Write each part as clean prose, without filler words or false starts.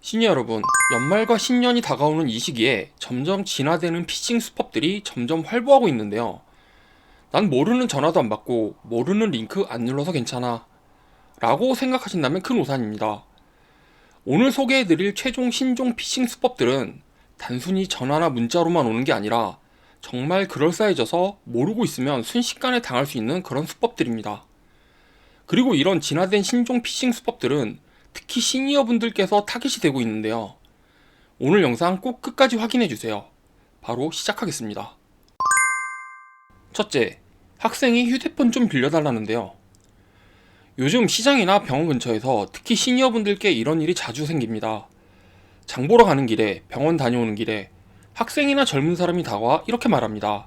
시니어 여러분, 연말과 신년이 다가오는 이 시기에 점점 진화되는 피싱 수법들이 점점 활보하고 있는데요. 난 모르는 전화도 안 받고 모르는 링크 안 눌러서 괜찮아 라고 생각하신다면 큰 오산입니다. 오늘 소개해드릴 최종 신종 피싱 수법들은 단순히 전화나 문자로만 오는 게 아니라 정말 그럴싸해져서 모르고 있으면 순식간에 당할 수 있는 그런 수법들입니다. 그리고 이런 진화된 신종 피싱 수법들은 특히 시니어분들께서 타깃이 되고 있는데요. 오늘 영상 꼭 끝까지 확인해주세요. 바로 시작하겠습니다. 첫째, 학생이 휴대폰 좀 빌려달라는데요. 요즘 시장이나 병원 근처에서 특히 시니어분들께 이런 일이 자주 생깁니다. 장 보러 가는 길에, 병원 다녀오는 길에 학생이나 젊은 사람이 다가와 이렇게 말합니다.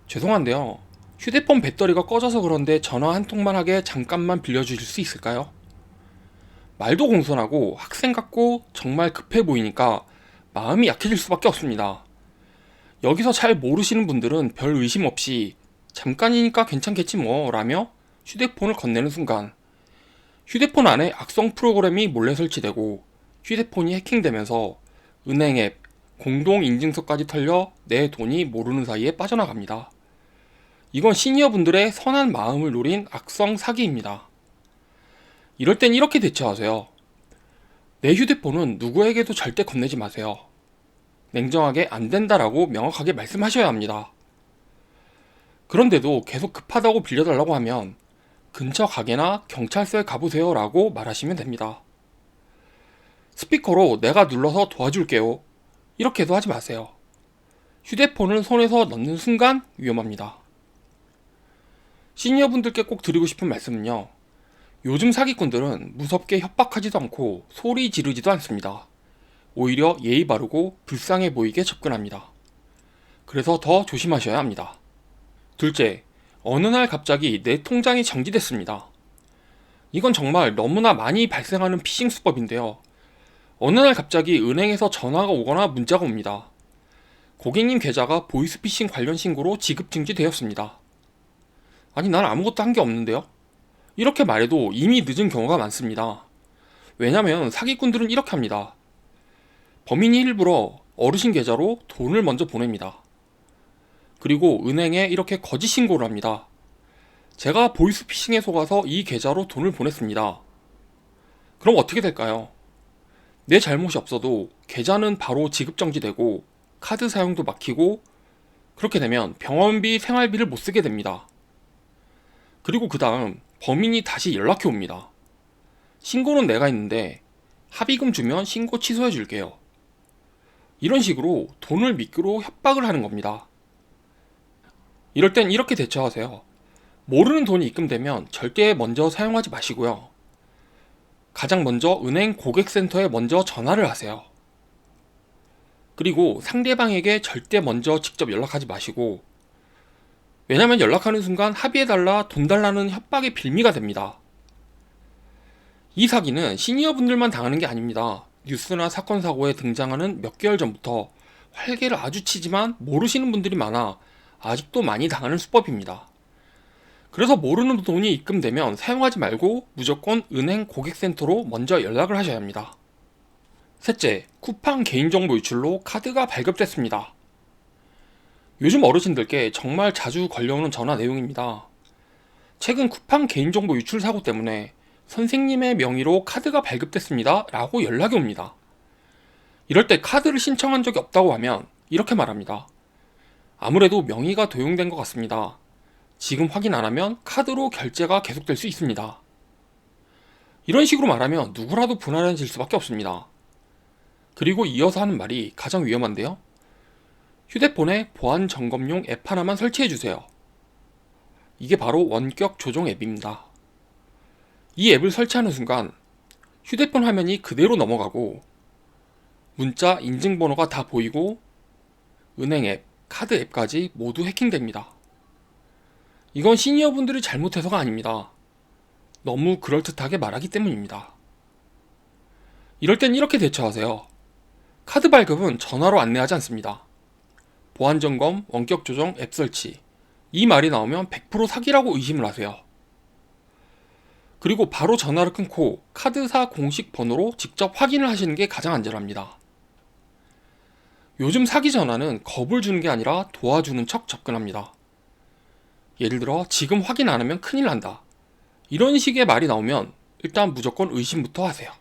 죄송한데요. 휴대폰 배터리가 꺼져서 그런데 전화 한 통만 하게 잠깐만 빌려주실 수 있을까요? 말도 공손하고 학생 같고 정말 급해 보이니까 마음이 약해질 수밖에 없습니다. 여기서 잘 모르시는 분들은 별 의심 없이 잠깐이니까 괜찮겠지 뭐 라며 휴대폰을 건네는 순간 휴대폰 안에 악성 프로그램이 몰래 설치되고 휴대폰이 해킹되면서 은행 앱, 공동 인증서까지 털려 내 돈이 모르는 사이에 빠져나갑니다. 이건 시니어분들의 선한 마음을 노린 악성 사기입니다. 이럴 땐 이렇게 대처하세요. 내 휴대폰은 누구에게도 절대 건네지 마세요. 냉정하게 안 된다라고 명확하게 말씀하셔야 합니다. 그런데도 계속 급하다고 빌려달라고 하면 근처 가게나 경찰서에 가보세요 라고 말하시면 됩니다. 스피커로 내가 눌러서 도와줄게요. 이렇게도 하지 마세요. 휴대폰을 손에서 넣는 순간 위험합니다. 시니어분들께 꼭 드리고 싶은 말씀은요. 요즘 사기꾼들은 무섭게 협박하지도 않고 소리 지르지도 않습니다. 오히려 예의 바르고 불쌍해 보이게 접근합니다. 그래서 더 조심하셔야 합니다. 둘째, 어느 날 갑자기 내 통장이 정지됐습니다. 이건 정말 너무나 많이 발생하는 피싱 수법인데요. 어느 날 갑자기 은행에서 전화가 오거나 문자가 옵니다. 고객님 계좌가 보이스피싱 관련 신고로 지급 중지되었습니다. 아니, 난 아무것도 한 게 없는데요? 이렇게 말해도 이미 늦은 경우가 많습니다. 왜냐면 사기꾼들은 이렇게 합니다. 범인이 일부러 어르신 계좌로 돈을 먼저 보냅니다. 그리고 은행에 이렇게 거짓 신고를 합니다. 제가 보이스피싱에 속아서 이 계좌로 돈을 보냈습니다. 그럼 어떻게 될까요? 내 잘못이 없어도 계좌는 바로 지급 정지되고 카드 사용도 막히고 그렇게 되면 병원비, 생활비를 못 쓰게 됩니다. 그리고 그 다음 범인이 다시 연락해 옵니다. 신고는 내가 했는데 합의금 주면 신고 취소해 줄게요. 이런 식으로 돈을 미끼로 협박을 하는 겁니다. 이럴 땐 이렇게 대처하세요. 모르는 돈이 입금되면 절대 먼저 사용하지 마시고요. 가장 먼저 은행 고객센터에 먼저 전화를 하세요. 그리고 상대방에게 절대 먼저 직접 연락하지 마시고, 왜냐면 연락하는 순간 합의해달라, 돈 달라는 협박의 빌미가 됩니다. 이 사기는 시니어분들만 당하는 게 아닙니다. 뉴스나 사건 사고에 등장하는 몇 개월 전부터 활개를 아주 치지만 모르시는 분들이 많아 아직도 많이 당하는 수법입니다. 그래서 모르는 돈이 입금되면 사용하지 말고 무조건 은행 고객센터로 먼저 연락을 하셔야 합니다. 셋째, 쿠팡 개인정보 유출로 카드가 발급됐습니다. 요즘 어르신들께 정말 자주 걸려오는 전화 내용입니다. 최근 쿠팡 개인정보 유출 사고 때문에 선생님의 명의로 카드가 발급됐습니다 라고 연락이 옵니다. 이럴 때 카드를 신청한 적이 없다고 하면 이렇게 말합니다. 아무래도 명의가 도용된 것 같습니다. 지금 확인 안 하면 카드로 결제가 계속될 수 있습니다. 이런 식으로 말하면 누구라도 불안해질 수밖에 없습니다. 그리고 이어서 하는 말이 가장 위험한데요. 휴대폰에 보안 점검용 앱 하나만 설치해주세요. 이게 바로 원격 조종 앱입니다. 이 앱을 설치하는 순간 휴대폰 화면이 그대로 넘어가고 문자 인증번호가 다 보이고 은행 앱, 카드 앱까지 모두 해킹됩니다. 이건 시니어분들이 잘못해서가 아닙니다. 너무 그럴듯하게 말하기 때문입니다. 이럴 땐 이렇게 대처하세요. 카드 발급은 전화로 안내하지 않습니다. 보안점검, 원격조정, 앱 설치. 이 말이 나오면 100% 사기라고 의심을 하세요. 그리고 바로 전화를 끊고 카드사 공식 번호로 직접 확인을 하시는 게 가장 안전합니다. 요즘 사기 전화는 겁을 주는 게 아니라 도와주는 척 접근합니다. 예를 들어 지금 확인 안 하면 큰일 난다, 이런 식의 말이 나오면 일단 무조건 의심부터 하세요.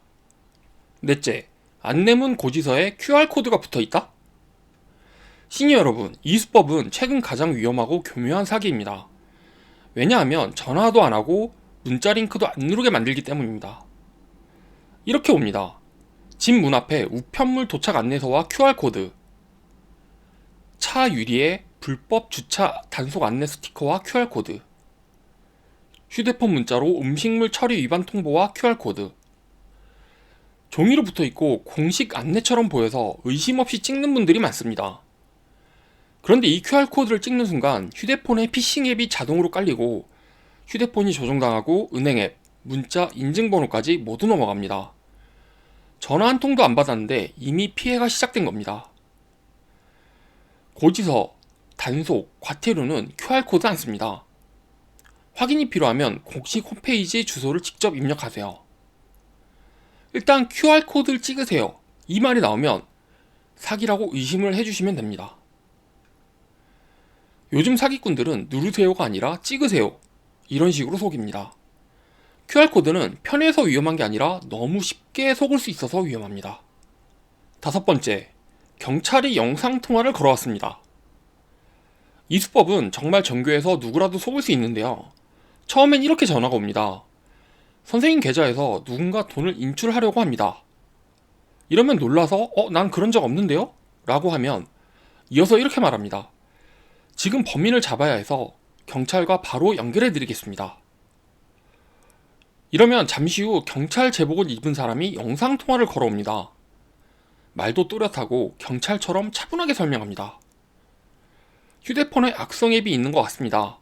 넷째, 안내문 고지서에 QR코드가 붙어 있다? 시니어 여러분, 이 수법은 최근 가장 위험하고 교묘한 사기입니다. 왜냐하면 전화도 안 하고 문자 링크도 안 누르게 만들기 때문입니다. 이렇게 옵니다. 집 문 앞에 우편물 도착 안내서와 QR코드, 차 유리에 불법 주차 단속 안내 스티커와 QR코드, 휴대폰 문자로 음식물 처리 위반 통보와 QR코드. 종이로 붙어있고 공식 안내처럼 보여서 의심 없이 찍는 분들이 많습니다. 그런데 이 QR코드를 찍는 순간 휴대폰에 피싱 앱이 자동으로 깔리고 휴대폰이 조종당하고 은행 앱, 문자, 인증번호까지 모두 넘어갑니다. 전화 한 통도 안 받았는데 이미 피해가 시작된 겁니다. 고지서, 단속, 과태료는 QR코드 안 씁니다. 확인이 필요하면 공식 홈페이지 주소를 직접 입력하세요. 일단 QR코드를 찍으세요, 이 말이 나오면 사기라고 의심을 해주시면 됩니다. 요즘 사기꾼들은 누르세요가 아니라 찍으세요, 이런 식으로 속입니다. QR코드는 편해서 위험한 게 아니라 너무 쉽게 속을 수 있어서 위험합니다. 다섯 번째, 경찰이 영상통화를 걸어왔습니다. 이 수법은 정말 정교해서 누구라도 속을 수 있는데요. 처음엔 이렇게 전화가 옵니다. 선생님 계좌에서 누군가 돈을 인출하려고 합니다. 이러면 놀라서 난 그런 적 없는데요? 라고 하면 이어서 이렇게 말합니다. 지금 범인을 잡아야 해서 경찰과 바로 연결해 드리겠습니다. 이러면 잠시 후 경찰 제복을 입은 사람이 영상통화를 걸어옵니다. 말도 또렷하고 경찰처럼 차분하게 설명합니다. 휴대폰에 악성 앱이 있는 것 같습니다.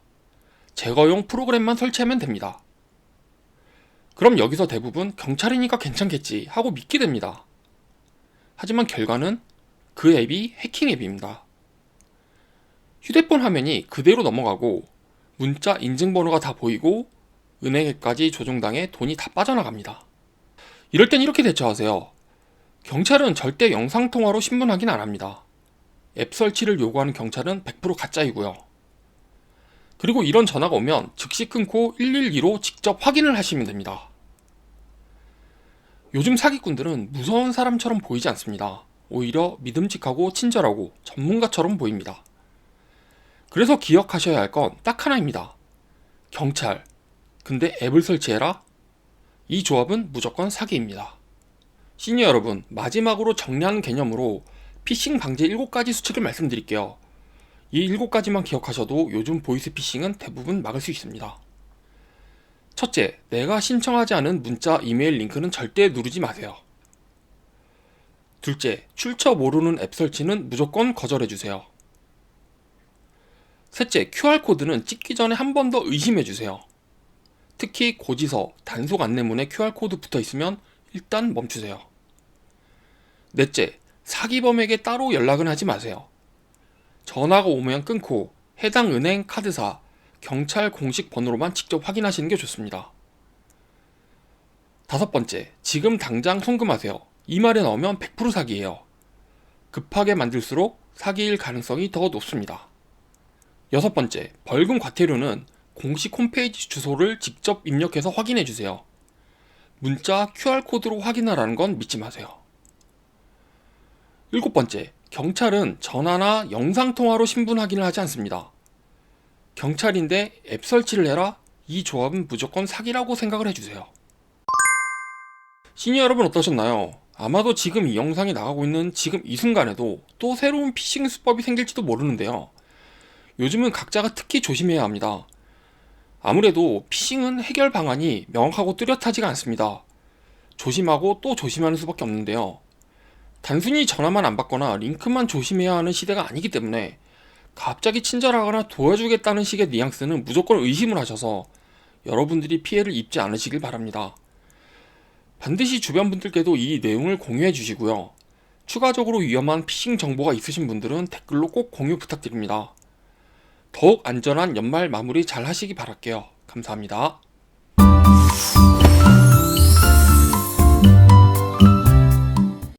제거용 프로그램만 설치하면 됩니다. 그럼 여기서 대부분 경찰이니까 괜찮겠지 하고 믿게 됩니다. 하지만 결과는 그 앱이 해킹 앱입니다. 휴대폰 화면이 그대로 넘어가고 문자 인증번호가 다 보이고 은행 앱까지 조종당해 돈이 다 빠져나갑니다. 이럴 땐 이렇게 대처하세요. 경찰은 절대 영상통화로 신문 확인 안 합니다. 앱 설치를 요구하는 경찰은 100% 가짜이고요. 그리고 이런 전화가 오면 즉시 끊고 112로 직접 확인을 하시면 됩니다. 요즘 사기꾼들은 무서운 사람처럼 보이지 않습니다. 오히려 믿음직하고 친절하고 전문가처럼 보입니다. 그래서 기억하셔야 할 건 딱 하나입니다. 경찰, 근데 앱을 설치해라? 이 조합은 무조건 사기입니다. 시니어 여러분, 마지막으로 정리하는 개념으로 피싱 방지 7가지 수칙을 말씀드릴게요. 이 7가지만 기억하셔도 요즘 보이스피싱은 대부분 막을 수 있습니다. 첫째, 내가 신청하지 않은 문자, 이메일 링크는 절대 누르지 마세요. 둘째, 출처 모르는 앱 설치는 무조건 거절해주세요. 셋째, QR코드는 찍기 전에 한 번 더 의심해주세요. 특히 고지서, 단속 안내문에 QR코드 붙어 있으면 일단 멈추세요. 넷째, 사기범에게 따로 연락은 하지 마세요. 전화가 오면 끊고 해당 은행, 카드사, 경찰 공식 번호로만 직접 확인하시는 게 좋습니다. 다섯 번째, 지금 당장 송금하세요, 이 말이 나오면 100% 사기예요. 급하게 만들수록 사기일 가능성이 더 높습니다. 여섯 번째, 벌금 과태료는 공식 홈페이지 주소를 직접 입력해서 확인해주세요. 문자, QR코드로 확인하라는 건 믿지 마세요. 일곱 번째, 경찰은 전화나 영상통화로 신분 확인을 하지 않습니다. 경찰인데 앱 설치를 해라? 이 조합은 무조건 사기라고 생각을 해주세요. 시니어 여러분 어떠셨나요? 아마도 지금 이 영상이 나가고 있는 지금 이 순간에도 또 새로운 피싱 수법이 생길지도 모르는데요. 요즘은 각자가 특히 조심해야 합니다. 아무래도 피싱은 해결 방안이 명확하고 뚜렷하지가 않습니다. 조심하고 또 조심하는 수밖에 없는데요. 단순히 전화만 안 받거나 링크만 조심해야 하는 시대가 아니기 때문에 갑자기 친절하거나 도와주겠다는 식의 뉘앙스는 무조건 의심을 하셔서 여러분들이 피해를 입지 않으시길 바랍니다. 반드시 주변 분들께도 이 내용을 공유해 주시고요. 추가적으로 위험한 피싱 정보가 있으신 분들은 댓글로 꼭 공유 부탁드립니다. 더욱 안전한 연말 마무리 잘 하시기 바랄게요. 감사합니다.